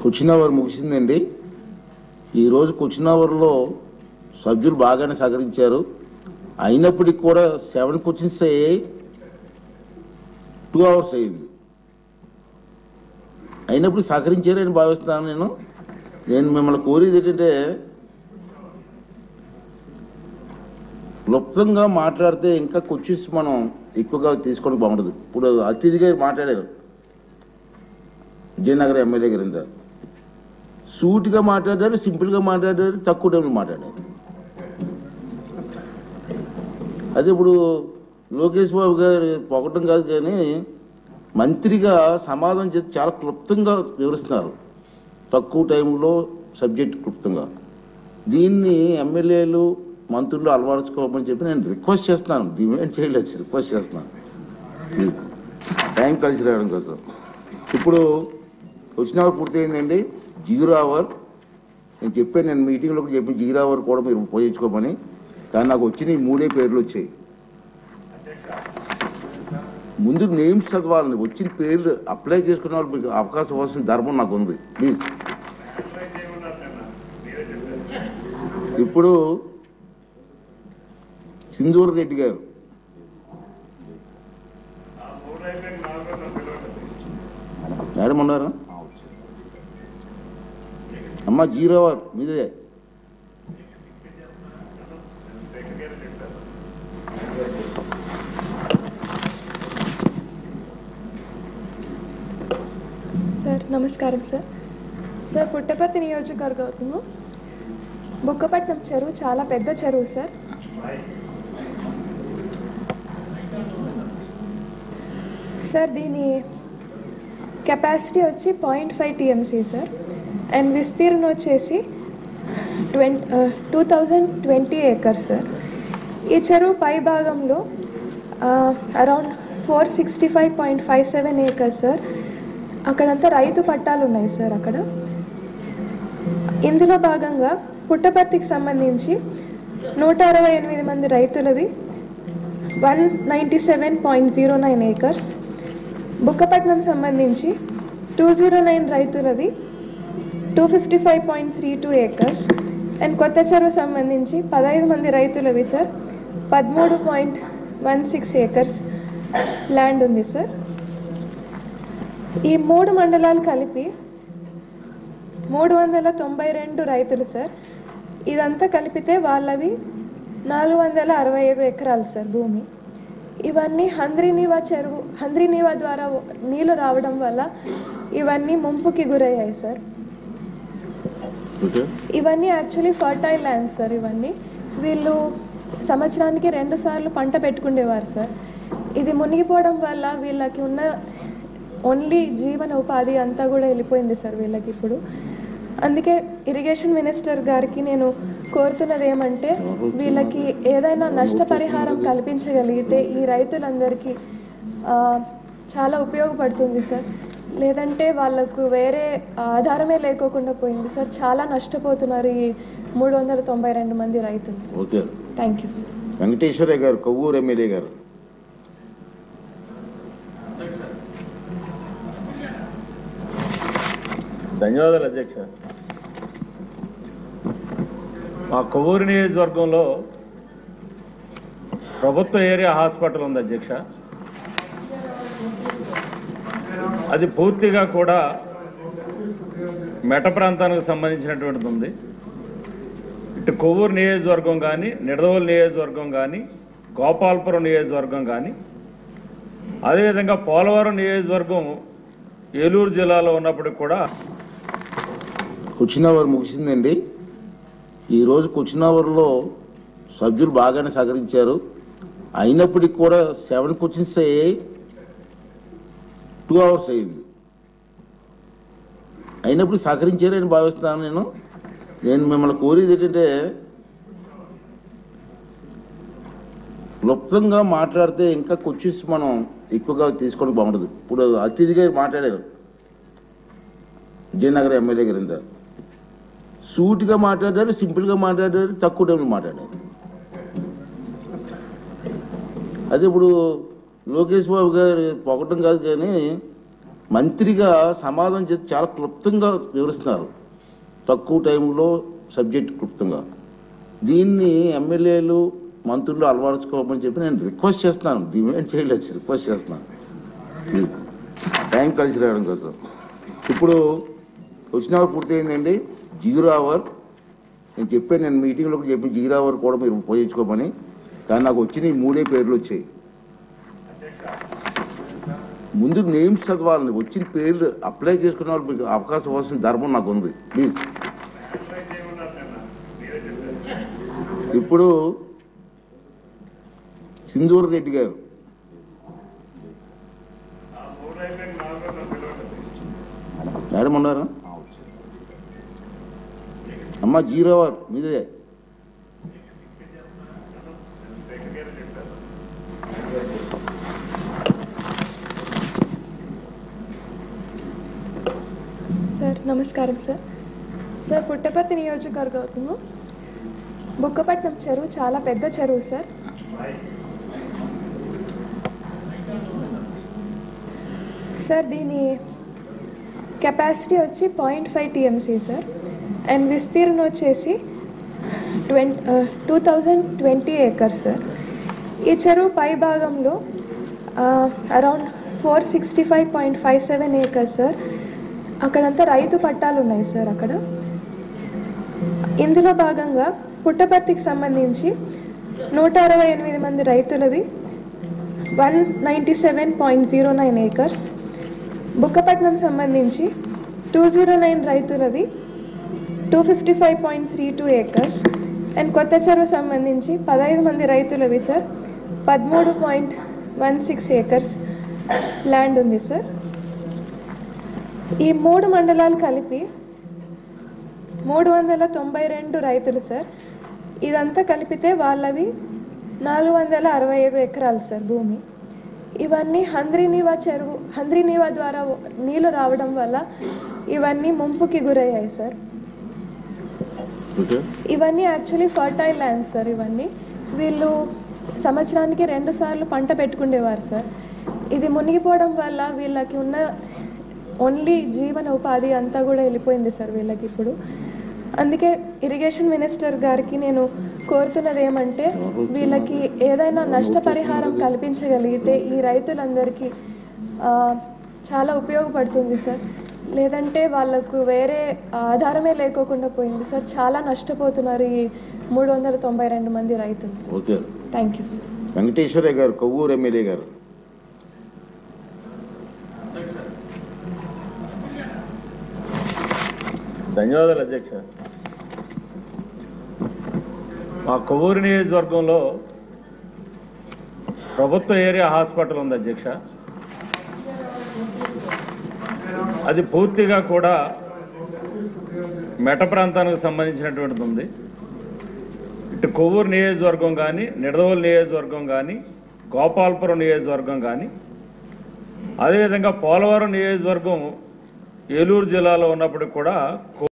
Question hour ముగిసిందండి. ఈరోజు question అవర్లో సభ్యులు బాగానే సహకరించారు. అయినప్పటికీ కూడా 7 క్వశ్చన్స్ అయ్యాయి, 2 hours అయింది. అయినప్పుడు సహకరించారని భావిస్తున్నాను. నేను మిమ్మల్ని కోరేది ఏంటంటే, క్లుప్తంగా మాట్లాడితే ఇంకా క్వశ్చన్స్ మనం ఎక్కువగా తీసుకోవడం బాగుంటుంది. ఇప్పుడు అతిథిగా మాట్లాడారు విజయనగరం ఎమ్మెల్యే గారు, ఇంత సూటిగా మాట్లాడారు, సింపుల్గా మాట్లాడారు, తక్కువ టైంలో మాట్లాడారు. అదే ఇప్పుడు లోకేష్ బాబు గారు పొగటం కాదు, కానీ మంత్రిగా సమాధానం చేసి చాలా క్లుప్తంగా వివరిస్తున్నారు, తక్కువ టైంలో సబ్జెక్ట్ క్లుప్తంగా. దీన్ని ఎమ్మెల్యేలు మంత్రులు అలవరుచుకోమని చెప్పి నేను రిక్వెస్ట్ చేస్తున్నాను, డిమాండ్ చేయలేదు, రిక్వెస్ట్ చేస్తున్నాను టైం కలిసి రావడం కోసం. ఇప్పుడు క్వశ్చన్ అవర్ పూర్తయిందండి. 0 hour నేను చెప్పాను, నేను మీటింగ్లో చెప్పి 0 hour కూడా మీరు ఉపయోగించుకోమని. కానీ నాకు వచ్చిన 3 పేర్లు వచ్చాయి. ముందు నేమ్స్ చదవాలని, వచ్చిన పేర్లు అప్లై చేసుకున్న వాళ్ళు మీకు అవకాశం ఇవ్వాల్సిన ధర్మం నాకు ఉంది. ప్లీజ్. ఇప్పుడు సింధూర్ రెడ్డి గారు, మేడం ఉన్నారా అమ్మ? 0 hour మీదే. సార్ నమస్కారం సార్. సార్ పుట్టపర్తి నియోజకవర్గంలో బుక్కపట్నం చెరువు చాలా పెద్ద చెరువు సార్. సార్ దీని కెపాసిటీ వచ్చి 0.5 TMC సార్, అండ్ విస్తీర్ణం వచ్చేసి 2020 acres సార్. ఈ చెరువు పై భాగంలో అరౌండ్ 465.57 acres సార్. అక్కడంతా రైతు పట్టాలు ఉన్నాయి సార్. అక్కడ ఇందులో భాగంగా పుట్టపర్తికి సంబంధించి 168 మంది రైతులది 197.09 acres, బుక్కపట్నం సంబంధించి 209 రైతులది 255.32 acres, అండ్ కొత్త చెరువు సంబంధించి 15 మంది రైతులవి సార్ 13.16 acres ల్యాండ్ ఉంది సార్. ఈ 3 మండలాలు కలిపి 392 రైతులు సార్. ఇదంతా కలిపితే వాళ్ళవి 465 ఎకరాలు సార్ భూమి. ఇవన్నీ హంద్రీనీవా ద్వారా నీళ్లు రావడం వల్ల ఇవన్నీ ముంపుకి గురయ్యాయి సార్. ఇవన్నీ యాక్చువల్లీ ఫర్టైల్ ల్యాండ్స్ సార్. ఇవన్నీ వీళ్ళు సంవత్సరానికి 2 సార్లు పంట పెట్టుకునేవారు సార్. ఇది మునిగిపోవడం వల్ల వీళ్ళకి ఉన్న ఓన్లీ జీవన ఉపాధి అంతా కూడా వెళ్ళిపోయింది సార్ వీళ్ళకి ఇప్పుడు. అందుకే ఇరిగేషన్ మినిస్టర్ గారికి నేను కోరుతున్నది ఏమంటే, వీళ్ళకి ఏదైనా నష్టపరిహారం కల్పించగలిగితే ఈ రైతులందరికీ చాలా ఉపయోగపడుతుంది సార్. లేదంటే వాళ్ళకు వేరే ఆధారమే లేకోకుండా పోయింది సార్. చాలా నష్టపోతున్నారు ఈ 392 మంది రైతులు sir. Thank you. Venkateswaraiah garu, Kovvur MLA గారు. ధన్యవాదాలు అధ్యక్ష. మా కొవ్వూరు నియోజకవర్గంలో ప్రభుత్వ ఏరియా హాస్పిటల్ ఉంది అధ్యక్ష. అది పూర్తిగా కూడా మెట ప్రాంతానికి సంబంధించినటువంటిది ఉంది. ఇటు కొవ్వూరు నియోజకవర్గం కానీ, నిడదవోలు నియోజకవర్గం కానీ, గోపాలపురం నియోజకవర్గం కానీ, అదేవిధంగా పోలవరం నియోజకవర్గం ఏలూరు జిల్లాలో ఉన్నప్పటికి కూడా. క్వశ్చన్ అవర్ ముగిసిందండి. ఈరోజు క్వశ్చన్ అవర్లో సభ్యులు బాగానే సహకరించారు. అయినప్పటికీ కూడా 7 క్వశ్చన్స్ అయ్యాయి, 2 hours అయింది. అయినప్పుడు సహకరించారని భావిస్తున్నాను. నేను మిమ్మల్ని కోరేది ఏంటంటే, క్లుప్తంగా మాట్లాడితే ఇంకా క్వశ్చన్స్ మనం ఎక్కువగా తీసుకోవడం బాగుంటుంది. ఇప్పుడు అతిథిగా మాట్లాడారు విజయనగరం ఎమ్మెల్యే గారు, ఇంత సూటిగా మాట్లాడారు, సింపుల్గా మాట్లాడారు, తక్కువ టైంలో మాట్లాడారు. అదే ఇప్పుడు లోకేష్ బాబు గారు పొగటం కాదు, కానీ మంత్రిగా సమాధానం చేసి చాలా క్లుప్తంగా వివరిస్తున్నారు. తక్కువ టైంలో సబ్జెక్ట్ క్లుప్తంగా. దీన్ని ఎమ్మెల్యేలు మంత్రులు అలవరుచుకోమని చెప్పి నేను రిక్వెస్ట్ చేస్తున్నాను. డిమాండ్ చేయలేదు, రిక్వెస్ట్ చేస్తున్నాను టైం కలిసి రావడం కోసం. ఇప్పుడు వచ్చిన అవర్ పూర్తయిందండి. 0 అవర్ నేను చెప్పాను, నేను మీటింగ్లో చెప్పి 0 అవర్ కూడా మీరు ఉపయోగించుకోమని. కానీ నాకు వచ్చిన ఈ 3 పేర్లు వచ్చాయి. ముందు నేమ్స్ చదవాలని, వచ్చిన పేర్లు అప్లై చేసుకున్న వాళ్ళు మీకు అవకాశం ఇవ్వాల్సిన ధర్మం నాకు ఉంది. ప్లీజ్. ఇప్పుడు సింధూర్ రెడ్డి గారు, మేడం ఉన్నారా అమ్మ? 0 అవర్ మీదే. సార్ నమస్కారం సార్. సార్ పుట్టపర్తి నియోజకవర్గంలో బుక్కపట్నం చెరువు చాలా పెద్ద చెరువు సార్. సార్ దీని కెపాసిటీ వచ్చి 0.5 TMC సార్. అండ్ విస్తీర్ణం వచ్చేసి 2020 ఏకర్స్ సార్. ఈ చెరువు పై భాగంలో అరౌండ్ 465.57 ఏకర్స్ సార్. అక్కడంతా రైతు పట్టాలు ఉన్నాయి సార్. అక్కడ ఇందులో భాగంగా పుట్టపర్తికి సంబంధించి 168 మంది రైతులది 197.09 ఏకర్స్, బుక్కపట్నం సంబంధించి 209 రైతులది 255.32 ఏకర్స్, అండ్ కొత్త చెరువు సంబంధించి 15 మంది రైతులది సార్ 13.16 ఏకర్స్ ల్యాండ్ ఉంది సార్. ఈ 3 మండలాలు కలిపి 392 రైతులు సార్. ఇదంతా కలిపితే వాళ్ళవి 465 ఎకరాలు సార్ భూమి. ఇవన్నీ హంద్రీనీవా ద్వారా నీళ్లు రావడం వల్ల ఇవన్నీ ముంపుకి గురయ్యాయి సార్. ఇవన్నీ యాక్చువల్లీ ఫర్టైల్ ల్యాండ్స్ సార్. ఇవన్నీ వీళ్ళు సంవత్సరానికి 2 సార్లు పంట పెట్టుకునేవారు సార్. ఇది మునిగిపోవడం వల్ల వీళ్ళకి ఉన్న ఓన్లీ జీవన ఉపాధి అంతా కూడా వెళ్ళిపోయింది సార్ వీళ్ళకి ఇప్పుడు. అందుకే ఇరిగేషన్ మినిస్టర్ గారికి నేను కోరుతున్నది ఏమంటే, వీళ్ళకి ఏదైనా నష్టపరిహారం కల్పించగలిగితే ఈ రైతులందరికీ చాలా ఉపయోగపడుతుంది సార్. లేదంటే వాళ్ళకు వేరే ఆధారమే లేకోకుండా పోయింది సార్. చాలా నష్టపోతున్నారు ఈ 392 మంది రైతులు sir. Okay, thank you sir. Venkateswarayya garu, Kovvur MLA గారు. ధన్యవాదాలు అధ్యక్ష. మా కొవ్వూరు నియోజకవర్గంలో ప్రభుత్వ ఏరియా హాస్పిటల్ ఉంది అధ్యక్ష. అది పూర్తిగా కూడా మెట ప్రాంతానికి సంబంధించినటువంటిది ఉంది. ఇటు కొవ్వూరు నియోజకవర్గం కానీ, నిడదవోలు నియోజకవర్గం కానీ, గోపాలపురం నియోజకవర్గం కానీ, అదేవిధంగా పోలవరం నియోజకవర్గం ఏలూరు జిల్లాలో ఉన్నప్పటికీ కూడా